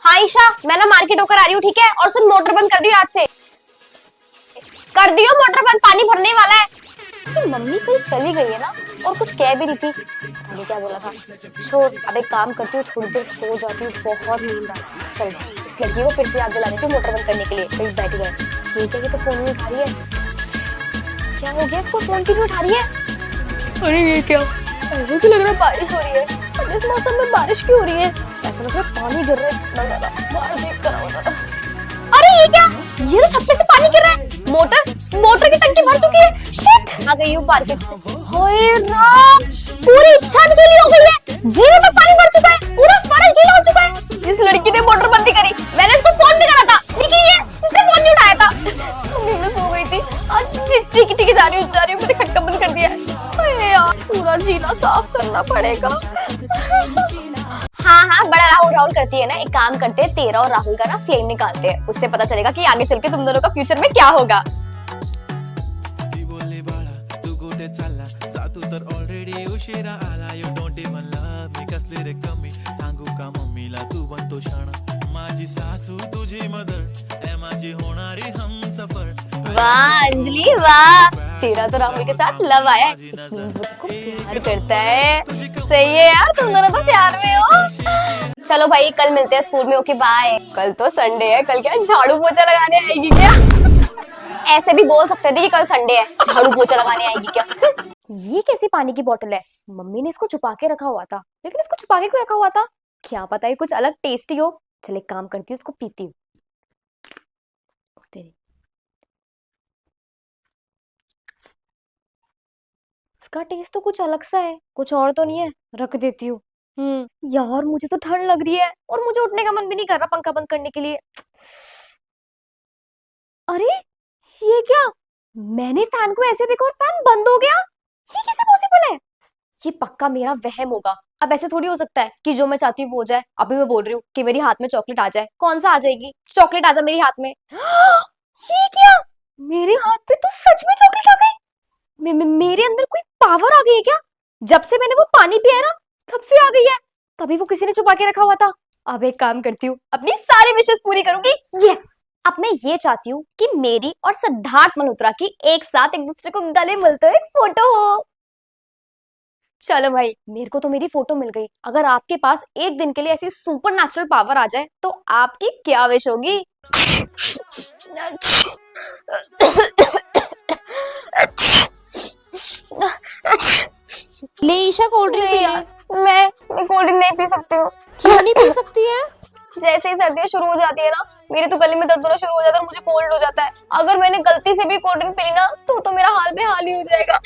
हाँ ईशा, मैं ना मार्केट होकर आ रही हूँ, ठीक है? और सुन, मोटर बंद कर दियो आज से। कर दियो मोटर बंद, पानी भरने वाला है। कि मम्मी कहीं चली गई है ना, और कुछ कह भी रही थी, पता नहीं क्या बोला था। छोड़, अब एक काम करती हूँ, थोड़ी देर सो जाती हूँ, बहुत नींद आ रही है। चल इस लड़की को फिर से याद दिला देती हूँ मोटर बंद करने के लिए। कहीं बैठ गए, ठीक है? ये तो फोन नहीं उठा रही है, क्या हो गया इसको? फोन क्यों नहीं उठा रही है? अरे ये क्या, ऐसा क्यों लग रहा है बारिश हो रही है? अब इस मौसम में बारिश क्यों हो रही है? ऐसा लग रहा है पानी गिर रहा है इतना ज्यादा। बाहर देख कर आओ जरा। अरे ये क्या, ये तो छत पे से पानी गिर रहा है। मोटर की टंकी भर चुकी है। शिट, आ गई हूँ मार्केट से। होए राम, पूरी छत गीली हो गई है, जीने में पानी भर चुका है, पूरा फर्श गीला हो चुका है। इस लड़की ने मोटर बंद करी, मैंने इसको फोन भी करा था, लेकिन ये इसने फोन नहीं उठाया था। मम्मी मैं सो गई थी, आज ठीक जा रही हूँ, मैंने खटका बंद कर दिया है। अरे यार, पूरा जीना साफ करना पड़ेगा। हाँ, बड़ा राहुल करती है ना। एक काम करते हैं, तेरा और राहुल का ना फ्लेम निकालते हैं, उससे पता चलेगा कि आगे चल के तुम दोनों का फ्यूचर में क्या होगा। वाह अंजलि वाह, तेरा तो राहुल के साथ लव आया है, इट मींस वो तुमको प्यार करता है। सही है यार, तुम दोनों तो प्यार में हो। चलो भाई, कल मिलते हैं स्कूल में, ओके बाय। कल तो संडे है, कल क्या झाड़ू पोछा लगाने आएगी क्या? ऐसे भी बोल सकते थे कि कल संडे है, झाड़ू पोछा लगाने आएगी क्या? ये कैसी पानी की बोतल है? मम्मी ने इसको छुपा के रखा हुआ था, लेकिन इसको छुपा के क्यों रखा हुआ था? क्या पता है कुछ अलग टेस्टी हो। चल एक काम करती हूँ, इसको पीती हूँ। तेरी इसका टेस्ट तो कुछ अलग सा है, कुछ और तो नहीं है। रख देती हूँ। यार मुझे तो ठंड लग रही है, और मुझे उठने का मन भी नहीं कर रहा पंखा बंद करने के लिए। अरे ये क्या, मैंने फैन को ऐसे देखा और फैन बंद हो गया। ये कैसे पॉसिबल है? ये पक्का मेरा वहम होगा। अब ऐसे थोड़ी हो सकता है कि जो मैं चाहती हूँ वो हो जाए। अभी मैं बोल रही हूँ कि मेरे हाथ में चॉकलेट आ जाए, कौन सा आ जाएगी? चॉकलेट आ जाए मेरे हाथ में। ये क्या, मेरे हाथ पे तो सच में चॉकलेट आ गई। मेरे अंदर कोई पावर आ गई है क्या? जब से मैंने वो पानी पिया है ना, तब से आ गई है। तभी वो किसी ने छुपा के रखा हुआ था। अब एक काम करती हूँ, अपनी सारी विशेष पूरी करूंगी। यस, अब मैं ये चाहती हूँ कि मेरी और सिद्धार्थ मल्होत्रा की एक साथ एक दूसरे को गले मिलते हुए एक फोटो हो। चलो भाई, मेरे को तो मेरी फोटो मिल गई। अगर आपके पास एक दिन के लिए ऐसी सुपर नेचुरल पावर आ जाए तो आपकी क्या विश होगी? ले ईशा, कोल्ड ड्रिंक पी ले। मैं कोल्ड ड्रिंक नहीं पी सकती हूँ। क्यों नहीं पी सकती है? जैसे ही सर्दियां शुरू हो जाती है ना, मेरे तो गले में दर्द होना शुरू हो जाता है और मुझे कोल्ड हो जाता है। अगर मैंने गलती से भी कोल्ड ड्रिंक पी ली ना, तो मेरा हाल बेहाल ही हो जाएगा।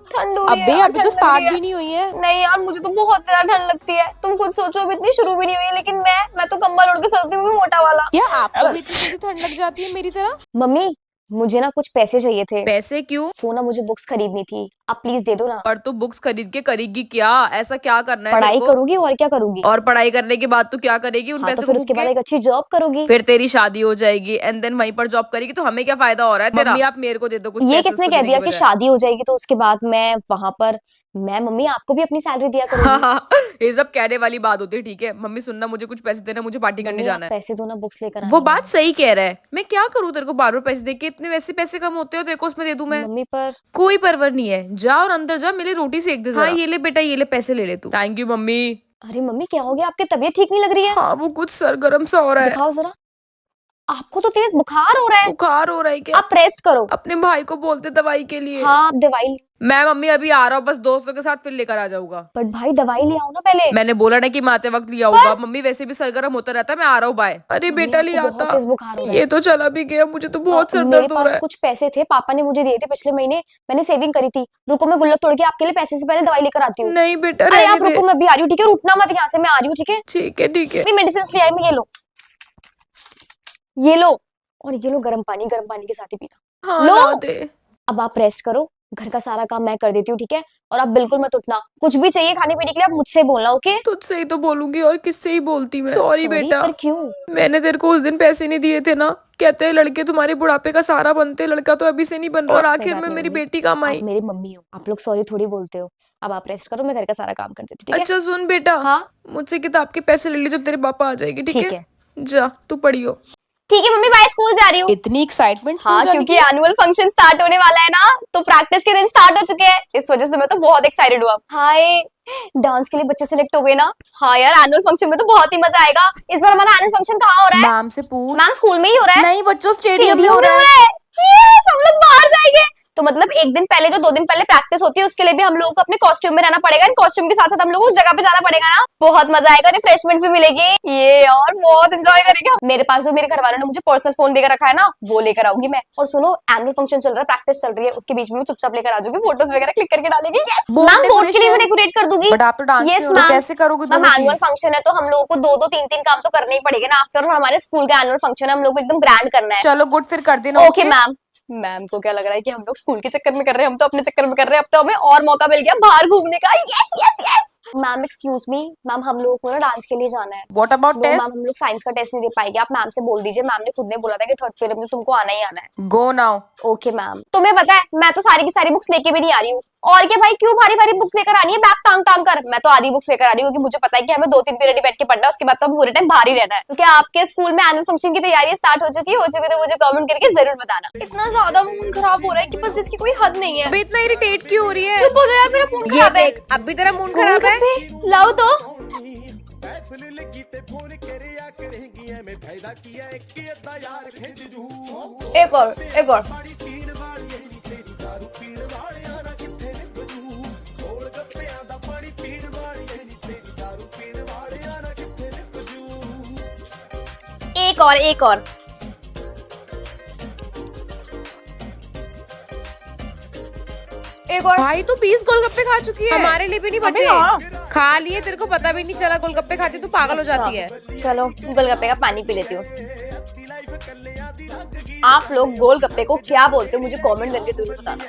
ठंड हो रही है अबे यार, अभी तो स्टार्ट भी नहीं हुई है। नहीं यार, मुझे तो बहुत ज्यादा ठंड लगती है। तुम खुद सोचो, अभी इतनी शुरू भी नहीं हुई है, लेकिन मैं तो कंबल ओढ़ के सोती हूँ, मोटा वाला। क्या आपको भी इतनी जल्दी ठंड लग जाती है मेरी तरह? मम्मी, मुझे ना कुछ पैसे चाहिए थे। पैसे क्यों? वो ना मुझे बुक्स खरीदनी थी, आप प्लीज दे दो ना। पर तू बुक्स खरीद के करेगी क्या? ऐसा क्या करना है पढ़ाई तेरे को? करूंगी और क्या करूंगी। और पढ़ाई करने के बाद तू क्या करेगी उन हाँ, तो पैसों फिर को उसके फूक बाद के? एक अच्छी जॉब करूंगी। फिर तेरी शादी हो जाएगी एंड देन वहीं पर जॉब करेगी, तो हमें क्या फायदा हो रहा है तेरा? मम्मी आप मेरे को दे दो कुछ ये पैसे किसने उसको कह देने दिया के कि बजाय। शादी हो जाएगी तो उसके बाद मैं वहां पर, मैं मम्मी आपको भी अपनी सैलरी दिया करूंगी। ये सब कहने वाली बात होती है, ठीक है? मम्मी सुनना, मुझे कुछ पैसे देना, मुझे पार्टी करने मम्मी आप जाना है। पैसे दो ना, बुक्स लेकर वो आनी बात है। सही कह रहा है, मैं क्या करूं तेरे को बार बार पैसे दे के? इतने वैसे पैसे कम होते हो तेरे को, उसमें दे दूं मैं? मम्मी पर कोई परवर नहीं है, जा और अंदर जा, मेरी रोटी सेक दे। हाँ ये ले बेटा, ये ले पैसे, ले ले तू। Thank you mummy. अरे मम्मी क्या हो गया, आपकी तबीयत ठीक नहीं लग रही है? हाँ वो कुछ सरगर्म सा हो रहा है। दिखाओ जरा, आपको तो तेज बुखार हो रहा है। बुखार हो रहा है क्या? आप रेस्ट करो। अपने भाई को बोलते दवाई के लिए। हाँ, आप दवाई। मैं मम्मी अभी आ रहा हूँ, बस दोस्तों के साथ फिर लेकर आ जाऊंगा। बट भाई दवाई ले आओ ना पहले। मैंने बोला ना कि मैं आते वक्त ले आऊंगा। मम्मी वैसे भी सरगर्म होता रहता है, मैं आ रहा हूँ, बाय। अरे मम्मी, बेटा ले आपको आता। बहुत तेज बुखार हो रहा है। ये तो चला भी गया, मुझे तो बहुत सर मेरे दर्द हो रहा पास है। कुछ पैसे थे, पापा ने मुझे दिए थे पिछले महीने, मैंने सेविंग करी थी। रुको, मैं गुल्लक तोड़ के आपके लिए पैसे से पहले दवाई लेकर आती हूँ। नहीं बेटा अरे रहने आप दे। रुको, मैं भी आ रही हूँ, ठीक है? उठना मत यहाँ से, मैं आ रही हूँ, ठीक है? ठीक है ठीक है। मेडिसिन ले आई मैं, ये लो, और ये लो गर्म पानी के साथ ही पीना। हाँ लो, ला दे। अब आप रेस्ट करो, घर का सारा काम मैं कर देती हूँ, ठीक है? और आप बिल्कुल मत उठना, कुछ भी चाहिए खाने पीने के लिए आप मुझसे बोलना, ओके? तुझसे ही तो बोलूंगी, और किससे ही बोलती मैं। सॉरी बेटा, पर क्यों? मैंने तेरे को उस दिन पैसे नहीं दिए थे ना। कहते हैं लड़के तुम्हारे बुढ़ापे का सहारा बनते, लड़का तो अभी से नहीं बन रहा। और आखिर में मेरी बेटी काम आई। आप मेरी मम्मी हो, आप लोग सॉरी थोड़ी बोलते हो। अब आप रेस्ट करो, मैं घर का सारा काम कर देती हूँ, ठीक है? अच्छा सुन बेटा, हाँ मुझसे किताब के पैसे ले ली जब तेरे पापा आ जाएगी, ठीक ठीक है? है। जा तू पढ़ियो। ठीक है मम्मी, बाय, स्कूल जा रही हूँ। इतनी एक्साइटमेंट स्कूल हाँ, जाने क्योंकि की? एनुअल फंक्शन स्टार्ट होने वाला है ना, तो प्रैक्टिस के दिन स्टार्ट हो चुके हैं, इस वजह से मैं तो बहुत एक्साइटेड हूँ। हाय, डांस के लिए बच्चे सिलेक्ट हो गए ना। हाँ यार, एनुअल फंक्शन में तो बहुत ही मजा आएगा। इस बार हमारा एनुअल फंक्शन कहाँ हो रहा है? मैम से पूछ। मैम, स्कूल में ही हो रहा है। नहीं बच्चों, स्टेडियम में हो में रहा हो है। रहा है। यस, हम लोग बाहर जाएंगे। तो मतलब एक दिन पहले, जो 2 दिन पहले प्रैक्टिस होती है, उसके लिए भी हम लोगों को अपने कॉस्ट्यूम में रहना पड़ेगा। इन कॉस्ट्यूम के साथ साथ हम लोग उस जगह पे जाना पड़ेगा ना। बहुत मजा आएगा, रिफ्रेशमेंट्स भी मिलेगी ये, और बहुत एंजॉय करेंगे। मेरे पास जो मेरे घर वालों ने मुझे पर्सनल फोन देकर रखा है ना, वो लेकर आऊंगी मैं। और सुनो, एनुअल फंक्शन चल रहा है, प्रैक्टिस चल रही है, उसके बीच में चुपचाप लेकर आ जाऊंगी, फोटोज वगैरह क्लिक करके डालेंगे। मैम, बोर्ड के लिए भी डेकोरेट कर दूंगी। बट आप तो डांस यस में हो, तो कैसे करोगे मैम, दोनों एनुअल चीज? फंक्शन है तो हम लोगों को 2-2 3-3 काम तो करने ही पड़ेगा ना। आफ्टर ऑल हमारे स्कूल का एनुअल फंक्शन है, हम लोग को एकदम ग्रैंड करना है। चलो गुड, फिर कर देना। Okay ma'am. मैम को क्या लग रहा है कि हम लोग स्कूल के चक्कर में कर रहे हैं? हम तो अपने चक्कर में कर रहे हैं। अब तो हमें और मौका मिल गया बाहर घूमने का। Yes yes yes. Ma'am excuse me, ma'am हम लोगों को ना डांस के लिए जाना है। What about no ma'am, test? हम लोग साइंस का टेस्ट नहीं दे पाएंगे, आप मैम से बोल दीजिए। मैम ने खुद ने बोला था कि थर्ड पीरियड में तुमको आना ही आना है। Go now. Okay ma'am. तुम्हें पता है, मैं तो सारी की सारी बुक्स लेके भी नहीं आ रही हूँ। और क्या भाई, क्यों भारी भारी बुक्स लेकर आनी है बैग टांग टांग कर? मैं तो आधी बुक्स लेकर आ रही हूँ, क्योंकि मुझे पता है कि हमें 2-3 पीरियड बैठ के पढ़ना है, उसके बाद तो हमें पूरे टाइम बाहर ही रहना है। क्योंकि आपके स्कूल में एनुअल फंक्शन की तैयारी स्टार्ट हो चुकी तो मुझे कमेंट करके जरूर बताना। इतना ज्यादा मूड खराब हो रहा है कि बस इसकी कोई हद नहीं है। अबे इतना इरिटेट क्यों हो रही है? चुप हो जा यार, मेरा मूड ये खराब है। देख, अब भी तेरा मूड खराब है। लाओ तो। एक और, एक और। एक और, एक और। एक और। भाई तू 20 गोलगप्पे खा चुकी है, हमारे लिए भी नहीं अबे बचे। हाँ। खा लिए, तेरे को पता भी नहीं चला। गोलगप्पे खाती तू पागल हो जाती है। चलो, गोलगप्पे का पानी पी लेती हूँ। आप लोग गोलगप्पे को क्या बोलते हो, मुझे कमेंट करके जरूर बताना।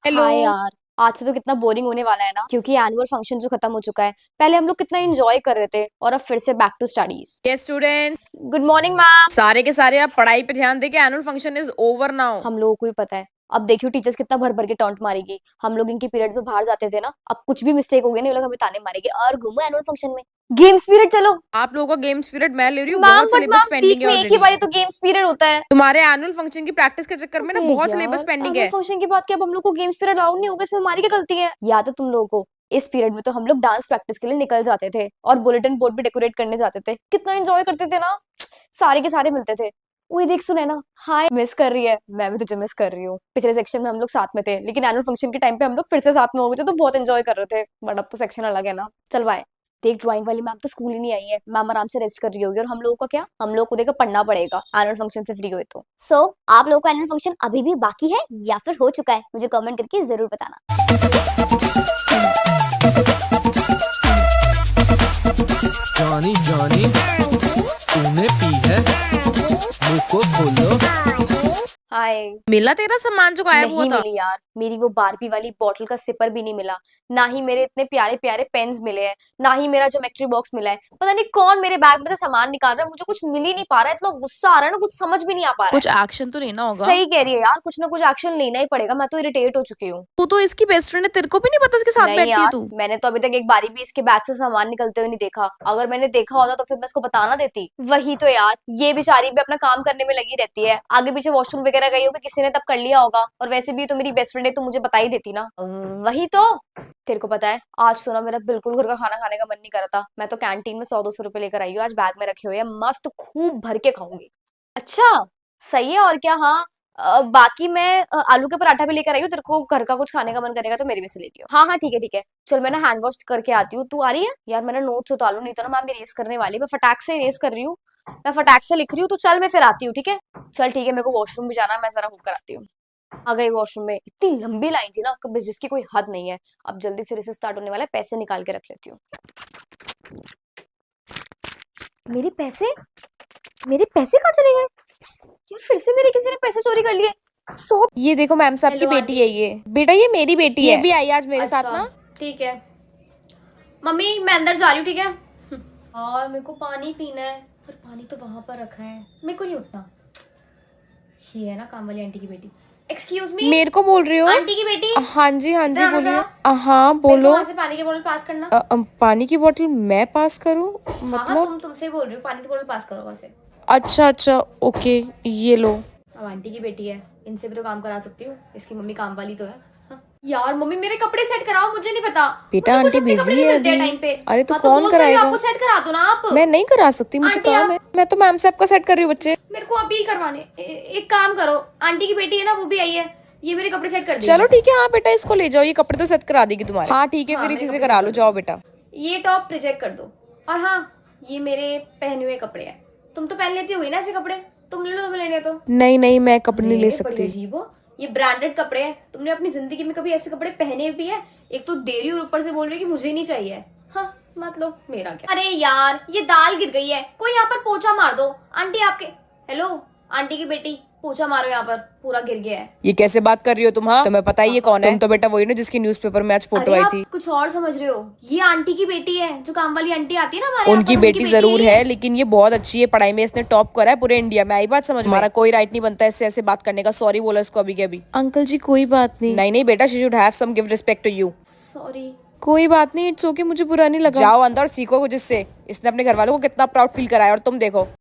हेलो हाँ यार, आज से तो कितना बोरिंग होने वाला है ना, क्योंकि एनुअल फंक्शन जो खत्म हो चुका है। पहले हम लोग कितना एंजॉय कर रहे थे, और अब फिर से बैक टू स्टडीज। ये स्टूडेंट, गुड मॉर्निंग मैम। सारे के सारे आप पढ़ाई पे ध्यान दे के annual function is over now. हम लोगों को भी पता है। अब देखियो टीचर्स कितना भर भर के टॉन्ट मारेगी। हम लोग इनकी पीरियड में बाहर जाते थे ना, अब कुछ भी मिस्टेक हो गया ना, ये लोग हमें ताने मारेंगे। और घूमो एनुअल फंक्शन में। गेम्स पीरियड चलो। आप लोगों का गेम्स पीरियड मैं ले रही हूँ, मैम, बहुत but syllabus ma'am pending week है में एक ही ऑलरेडी। बार तो गेम्स पीरियड होता है। तुम्हारे एनुअल फंक्शन की प्रैक्टिस के चक्कर में ना बहुत सिलेबस पेंडिंग है। फंक्शन की बात क्या, अब हम लोग को गेम्स पीरियड अलाउड नहीं होगा, इसमें हमारी क्या गलती है? या तो तुम लोगों को इस पीरियड में तो हम लोग डांस प्रैक्टिस के लिए निकल जाते थे, और बुलेटिन बोर्ड भी डेकोरेट करने जाते थे। कितना एंजॉय करते थे ना, सारे के सारे मिलते थे। वही देख, सुने ना, हाय, मिस कर रही है। मैं भी तुझे मिस कर रही हूँ। पिछले सेक्शन में हम लोग साथ में थे, लेकिन एनुअल फंक्शन के टाइम पे हम लोग फिर से साथ में हो गए थे, तो बहुत एंजॉय कर रहे थे। बट अब तो सेक्शन अलग है ना। चल बाय। देख, ड्राइंग वाली मैम तो स्कूल ही नहीं आई है। मैम आराम से रेस्ट कर रही होगी, और हम लोगों का क्या, हम लोग को देखकर पढ़ना पड़ेगा एनुअल फंक्शन से फ्री हुए तो। सो आप लोगों का एनुअल फंक्शन अभी भी बाकी है या फिर हो चुका है? मुझे कमेंट करके जरूर बताना। जॉनी जॉनी तूने पी है, मुंह को खोलो। हाय। मिला तेरा सामान जो गायब हुआ नहीं था? मिली यार, मेरी वो बारबी वाली बॉटल का सिपर भी नहीं मिला। ना ही मेरे इतने प्यारे प्यारे पेन्स मिले हैं, ना ही मेरा ज्योमेट्री बॉक्स मिला है। पता नहीं कौन मेरे बैग में से सामान निकाल रहा है, मुझे कुछ मिल ही नहीं पा रहा है। इतना गुस्सा आ रहा है ना, कुछ समझ भी नहीं आ पा रहा कुछ एक्शन तो लेना है। होगा। सही कह रही है यार, कुछ ना कुछ एक्शन लेना ही पड़ेगा। मैं तो इरिटेट हो चुकी हूँ। तू तो इसकी बेस्ट फ्रेंड है, तेरे को भी नहीं पता इसके साथ नहीं बैठती है यार, तू? मैंने तो अभी तक एक बारी भी इसके बैग से सामान निकलते हुए नहीं देखा। अगर मैंने देखा होता तो फिर मैं इसको बताना देती। वही तो यार, ये बेचारी भी अपना काम करने में लगी रहती है। आगे पीछे वॉशरूम वगैरह गई होगी, किसी ने तब कर लिया होगा। और वैसे भी तो मेरी बेस्ट फ्रेंड है, तो मुझे बता ही देती ना। वही तो। तेरे को पता है, आज तो ना मेरा बिल्कुल घर का खाना खाने का मन नहीं कर रहा था। मैं तो कैंटीन में 100-200 रुपए लेकर आई हूँ, आज बैग में रखे हुए हैं। मस्त खूब भर के खाऊंगी। अच्छा, सही है। और क्या। हाँ, बाकी मैं आलू के पराठा भी लेकर आई हूँ। तेरे को घर का कुछ खाने का मन करेगा तो मेरे में से ले लियो। हाँ हाँ, ठीक है ठीक है। चल, मैं ना हैंड वॉश करके आती हूँ। तू आ रही है? यार मैंने नोट्स उतार लूं, नहीं तो ना मैम इरेज करने वाली है। मैं फटाक से इरेज कर रही हूँ, मैं फटाक से लिख रही हूँ। तो चल, मैं फिर आती हूँ, ठीक है? चल ठीक है, मेरे को वॉशरूम भी जाना है, मैं जरा होकर आती हूँ। आ गई वॉशरूम में। इतनी लंबी लाइन थी ना, कभी जिसकी कोई हद नहीं है। अब जल्दी से रेसेस स्टार्ट होने वाला है, पैसे निकाल के रख लेती हूँ। मेरे पैसे कहाँ चले गए यार? फिर से मेरे किसी ने पैसे चोरी कर लिए। ये देखो मैम साहब की हेलो बेटी है ये। बेटा ये मेरी बेटी है, ये भी आई आज मेरे साथ ना। ठीक है मम्मी, मैं अंदर जा रही हूँ, ठीक है? और मेरे को पानी पीना है, पर पानी तो वहां पर रखा है, मेरे को नहीं उठना। ये है ना काम वाली आंटी की बेटी। एक्सक्यूज मी, मेरे को बोल रही हो? आंटी की बेटी, हाँ जी हाँ जी इधर आना बोलिए। जरा। हाँ बोलो। वहां से पानी की बोतल पास करना। पानी की बोतल मैं पास करूँ? हाँ मतलब तुमसे बोल रही हूँ, पानी की बोतल पास करो वहां से। अच्छा अच्छा ओके ये लो। अब आंटी की बेटी है, इनसे भी तो काम करा सकती हूँ, इसकी मम्मी काम वाली तो है। हाँ। यार मम्मी मेरे कपड़े सेट कराओ, मुझे नहीं पता बेटा मुझे कुछ आंटी अपने कपड़े बिजी नहीं है मिलते अभी। टाइम पे। अरे तो हाँ, कौन बोल तो रही हूँ, कराएगा? आपको सेट करा दो ना आप। मैं नहीं करा सकती, मुझे आंटी, काम आप- है। मैं तो मैम से आपका सेट कर रही हूँ बच्चे। मेरे को अभी करवाने एक काम करो, आंटी की बेटी है ना वो भी आई है, ये मेरे कपड़े सेट कर देगी। चलो ठीक है, हाँ बेटा इसको ले जाओ, ये कपड़े तो सेट करा देगी तुम्हारे। हाँ ठीक है हाँ, फिर ये मेरे चीजें कपड़े करा set लो, कर जाओ दो। बेटा। ये टॉप रिजेक्ट कर दो, और हाँ ये मेरे पहने हुए कपड़े हैं, तुम तो पहन लेती होगी ना ऐसे कपड़े, तुम ले लो, तुम्हें लेने तो। नहीं नहीं मैं कपड़े नहीं ले अरे, बड़ी सकती। अजीब हो, ये ब्रांडेड कपड़े हैं, तुमने अपनी जिंदगी में कभी ऐसे कपड़े पहने भी है? एक तो दे रही हूँ, ऊपर से बोल रही है कि मुझे नहीं चाहिए। हाँ मत लो, मेरा क्या। अरे यार ये दाल गिर गई है, कोई यहाँ पर पोछा मार दो। आंटी आपके, हेलो आंटी की बेटी, पोछा मारो, यहाँ पर पूरा गिर गया है। ये कैसे बात कर रही हो तुम? हाँ तुम्हें पता ही ये कौन है? तुम तो बेटा वही ना जिसकी न्यूज़पेपर में आज फोटो अरे आई आप थी। कुछ और समझ रहे हो, ये आंटी की बेटी है, जो काम वाली आंटी आती है ना हमारे उनकी यहाँ पर, बेटी जरूर है, लेकिन ये बहुत अच्छी है पढ़ाई में, इसने टॉप करा है पूरे इंडिया में। आई बात समझ? हमारा कोई राइट नहीं बनता इससे ऐसे बात करने का। सॉरी बोला इसको अभी के अभी। अंकल जी कोई बात नहीं। नहीं नहीं बेटा, she should have some give respect to you. Sorry. कोई बात नहीं, इट्स ओके, मुझे बुरा नहीं लगा। जाओ अंदर सीखो कुछ इससे। इसने अपने घर वालों को कितना प्राउड फील कराया और तुम देखो।